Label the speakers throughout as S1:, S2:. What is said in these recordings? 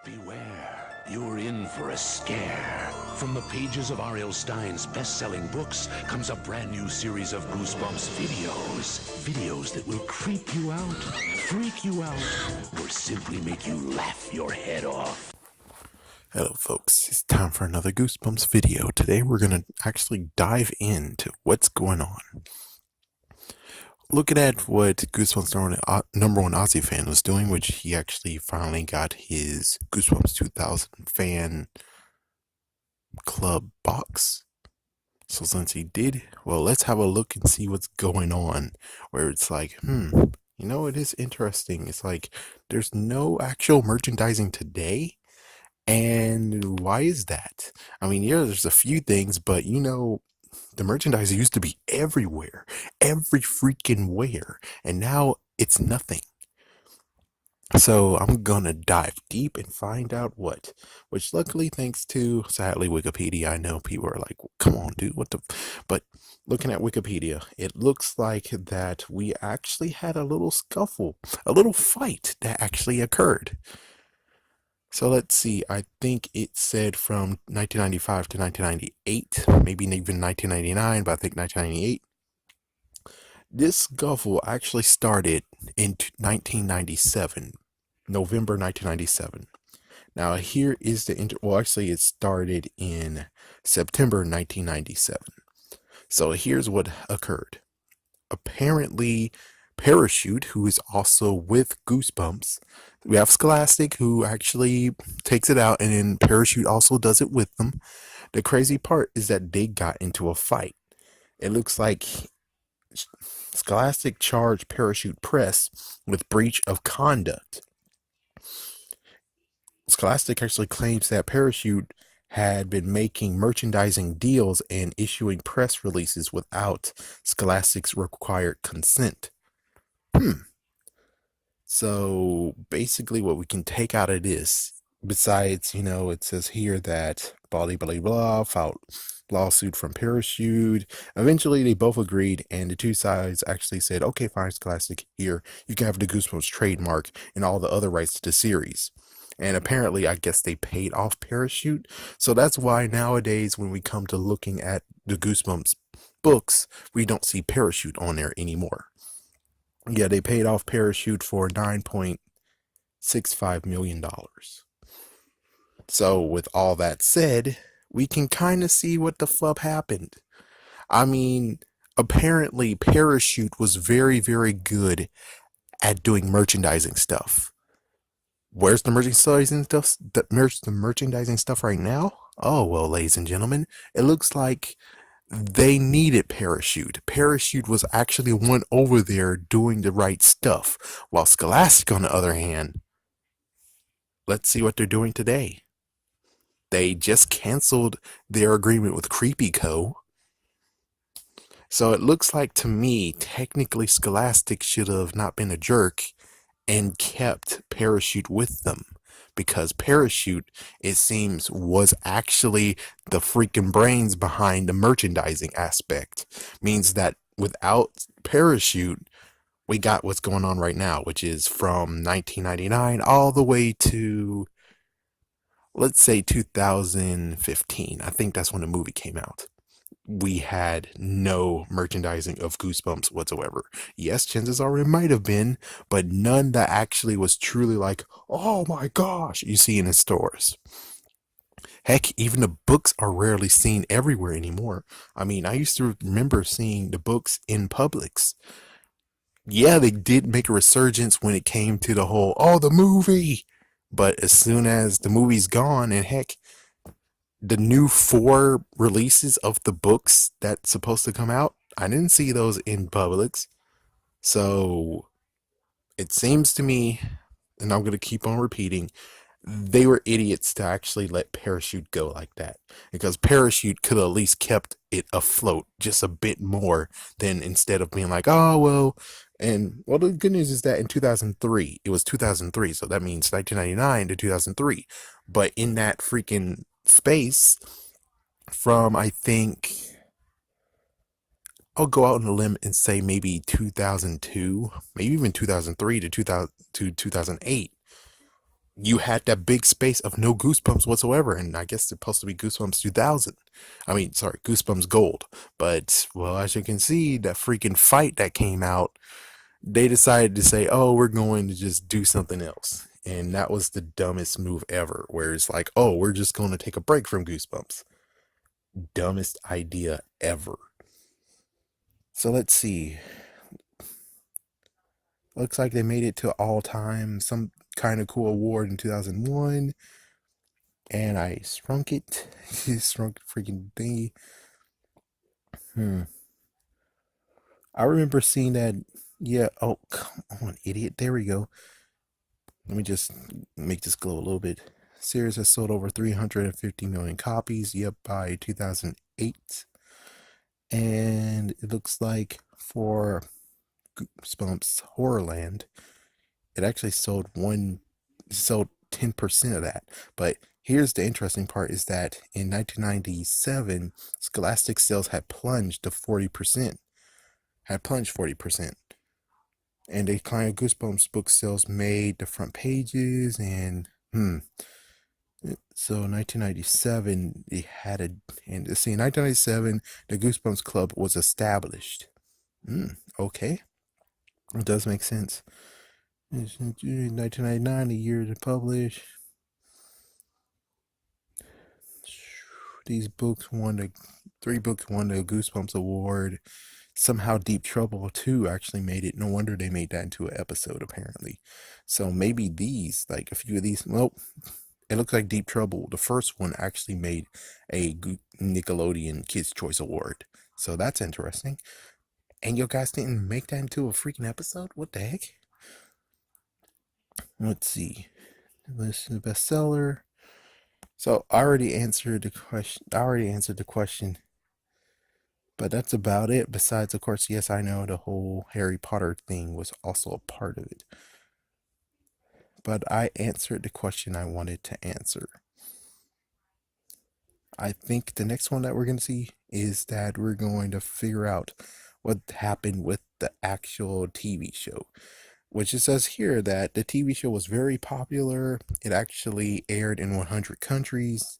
S1: Beware, you're in for a scare. From the pages of R.L. Stein's best-selling books comes a brand new series of Goosebumps videos. Videos that will creep you out, freak you out, or simply make you laugh your head off.
S2: Hello folks, it's time for another Goosebumps video. Today we're going to actually dive into what's going on. Looking at what Goosebumps number one Ozzy fan was doing, which he actually finally got his Goosebumps 2000 fan club box. So since he did, well, let's have a look and see what's going on. Where it's like, it is interesting. It's like there's no actual merchandising today. And why is that? I mean, yeah, there's a few things, but the merchandise used to be everywhere, every freaking where, and now it's nothing. So I'm gonna dive deep and find out what, which luckily, thanks to sadly Wikipedia, I know people are like, come on, dude, what the, but looking at Wikipedia, it looks like that we actually had a little scuffle, a little fight that actually occurred. So let's see, I think it said from 1995 to 1998, maybe even 1999, but I think 1998. This scuffle actually started in 1997, November 1997. Now here is actually it started in September 1997. So here's what occurred. Apparently, Parachute, who is also with Goosebumps, we have Scholastic, who actually takes it out, and then Parachute also does it with them. The crazy part is that they got into a fight. It looks like Scholastic charged Parachute Press with breach of conduct. Scholastic actually claims that Parachute had been making merchandising deals and issuing press releases without Scholastic's required consent. So basically what we can take out of this, besides, it says here that blah, blah, blah, filed lawsuit from Parachute. Eventually they both agreed, and the two sides actually said, okay, fine, Scholastic, here, you can have the Goosebumps trademark and all the other rights to the series. And apparently, I guess they paid off Parachute. So that's why nowadays, when we come to looking at the Goosebumps books, we don't see Parachute on there anymore. Yeah, they paid off Parachute for $9.65 million. So with all that said, we can kind of see what the flub happened. I mean, apparently Parachute was very, very good at doing merchandising stuff. Where's the merchandising stuff? The merchandising stuff right now? Oh, well, ladies and gentlemen, it looks like they needed Parachute. Parachute was actually one over there doing the right stuff. While Scholastic, on the other hand, let's see what they're doing today. They just canceled their agreement with Creepy Co. So it looks like to me, technically Scholastic should have not been a jerk and kept Parachute with them. Because Parachute, it seems, was actually the freaking brains behind the merchandising aspect. Means that without Parachute, we got what's going on right now, which is from 1999 all the way to, let's say, 2015. I think that's when the movie came out. We had no merchandising of Goosebumps whatsoever. Yes, chances are it might have been, but none that actually was truly like, oh my gosh, you see in the stores. Heck, even the books are rarely seen everywhere anymore. I mean, I used to remember seeing the books in Publix. Yeah, they did make a resurgence when it came to the whole, oh, the movie. But as soon as the movie's gone, and heck, the new 4 releases of the books that's supposed to come out, I didn't see those in Publix. So it seems to me, and I'm going to keep on repeating, they were idiots to actually let Parachute go like that. Because Parachute could have at least kept it afloat just a bit more than instead of being like, oh, well. And well, the good news is that in 2003, it was 2003. So that means 1999 to 2003. But in that freaking space from, I think, I'll go out on a limb and say maybe 2002, maybe even 2003 to 2008. you had that big space of no Goosebumps whatsoever, and I guess it's supposed to be Goosebumps 2000. I mean, sorry, Goosebumps Gold. But, well, as you can see, that freaking fight that came out, they decided to say, oh, we're going to just do something else. And that was the dumbest move ever, where it's like, oh, we're just going to take a break from Goosebumps. Dumbest idea ever. So let's see. Looks like they made it to all time, some kind of cool award in 2001. And I shrunk it. Shrunk the freaking thingy. I remember seeing that. Yeah. Oh, come on, idiot. There we go. Let me just make this glow a little bit. Series has sold over 350 million copies. Yep, by 2008. And it looks like for Goosebumps Horrorland, it actually sold 10% of that. But here's the interesting part is that in 1997, Scholastic sales had plunged to 40%. Had plunged 40%. And they kind of Goosebumps book sales made the front pages and so 1997 they had a and see in 1997 the Goosebumps Club was established. Okay. It does make sense. 1999, the year to publish. These books won the three books won the Goosebumps Award. Somehow Deep Trouble 2 actually made it. No wonder they made that into an episode, apparently. So maybe these, like a few of these, well, it looks like Deep Trouble, the first one, actually made a Nickelodeon Kids' Choice Award. So that's interesting. And you guys didn't make that into a freaking episode? What the heck? Let's see. List of bestseller. So I already answered the question. But that's about it. Besides, of course, yes, I know the whole Harry Potter thing was also a part of it. But I answered the question I wanted to answer. I think the next one that we're going to see is that we're going to figure out what happened with the actual TV show. Which it says here that the TV show was very popular. It actually aired in 100 countries.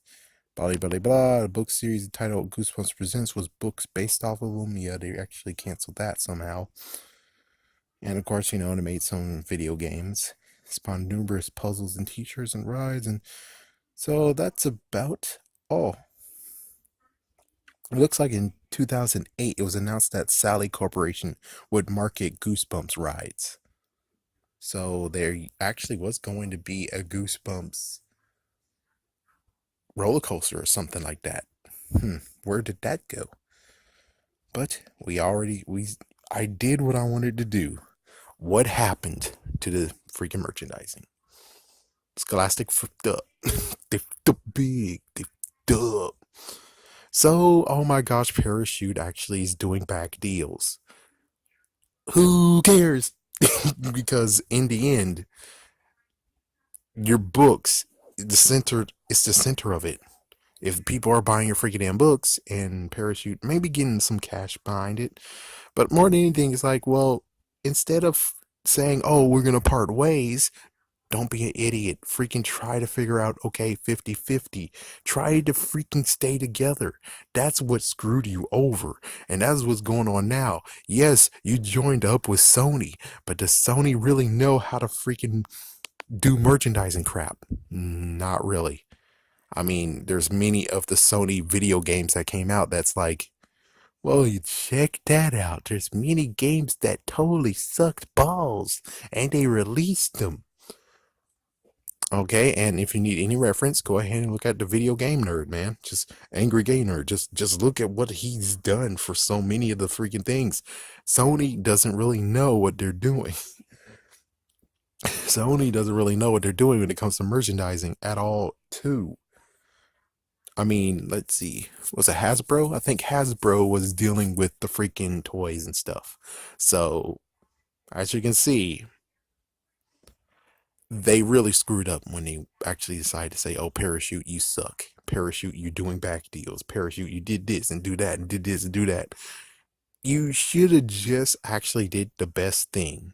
S2: Blah, blah, blah, blah. The book series titled Goosebumps Presents was books based off of them. Yeah, they actually canceled that somehow. And of course, they made some video games. Spawned numerous puzzles and t-shirts and rides. And so that's about all. It looks like in 2008, it was announced that Sally Corporation would market Goosebumps rides. So there actually was going to be a Goosebumps roller coaster or something like that. Where did that go? But I did what I wanted to do. What happened to the freaking merchandising? Scholastic fucked up. They fucked up big. They fucked up. So, oh my gosh, Parachute actually is doing back deals. Who cares? Because in the end, your books, it's the center of it. If people are buying your freaking damn books and Parachute maybe getting some cash behind it, but more than anything, it's like, well, instead of saying, oh, we're going to part ways, don't be an idiot. Freaking try to figure out, okay, 50-50. Try to freaking stay together. That's what screwed you over. And that's what's going on now. Yes, you joined up with Sony, but does Sony really know how to freaking do merchandising crap? Not really. I mean, there's many of the Sony video games that came out that's like, well, you check that out. There's many games that totally sucked balls and they released them. Okay, and if you need any reference, go ahead and look at the video game nerd, man. Just angry gay nerd. Just look at what he's done for so many of the freaking things. Sony doesn't really know what they're doing. Sony doesn't really know what they're doing when it comes to merchandising at all, too. I mean, let's see. Was it Hasbro? I think Hasbro was dealing with the freaking toys and stuff. So, as you can see, they really screwed up when they actually decided to say, oh, Parachute, you suck. Parachute, you doing back deals. Parachute, you did this and do that and did this and do that. You should have just actually did the best thing.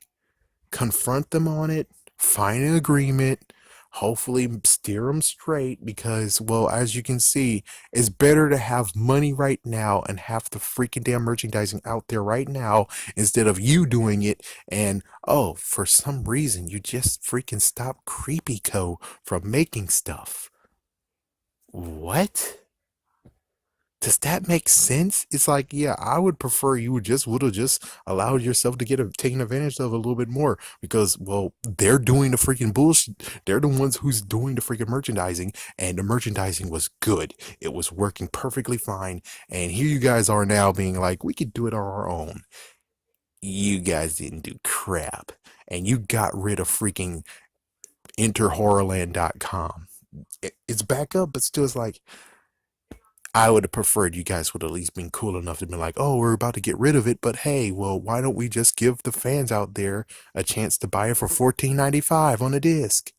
S2: Confront them on it, find an agreement, Hopefully steer them straight because, well, as you can see, it's better to have money right now and have the freaking damn merchandising out there right now instead of you doing it and, oh, for some reason you just freaking stopped Creepy Co. from making stuff. What? Does that make sense? It's like, yeah, I would prefer you would have just allowed yourself to get taken advantage of a little bit more because, well, they're doing the freaking bullshit. They're the ones who's doing the freaking merchandising, and the merchandising was good. It was working perfectly fine. And here you guys are now being like, we could do it on our own. You guys didn't do crap, and you got rid of freaking enterhorrorland.com. It's back up, but still, it's like, I would have preferred you guys would at least been cool enough to be like, oh, we're about to get rid of it, but hey, well, why don't we just give the fans out there a chance to buy it for $14.95 on a disc?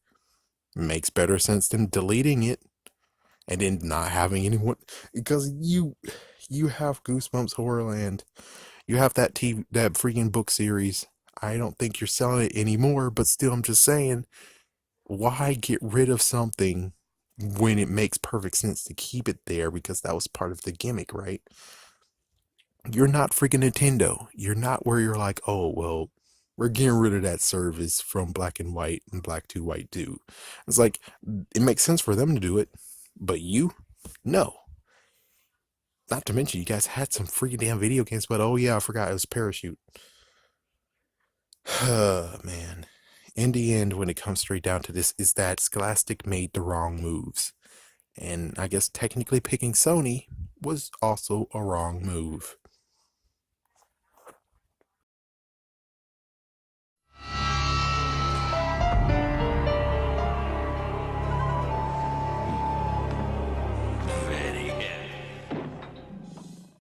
S2: Makes better sense than deleting it and then not having anyone, because you have Goosebumps Horrorland, you have that freaking book series. I don't think you're selling it anymore, but still, I'm just saying, why get rid of something when it makes perfect sense to keep it there because that was part of the gimmick, right? You're not freaking Nintendo. You're not where you're like, oh, well, we're getting rid of that service from Black and White and Black to White 2. It's like, it makes sense for them to do it, but you? No. Not to mention, you guys had some freaking damn video games, but oh yeah, I forgot it was Parachute. Man. In the end, when it comes straight down to this, is that Scholastic made the wrong moves. And I guess technically picking Sony was also a wrong move.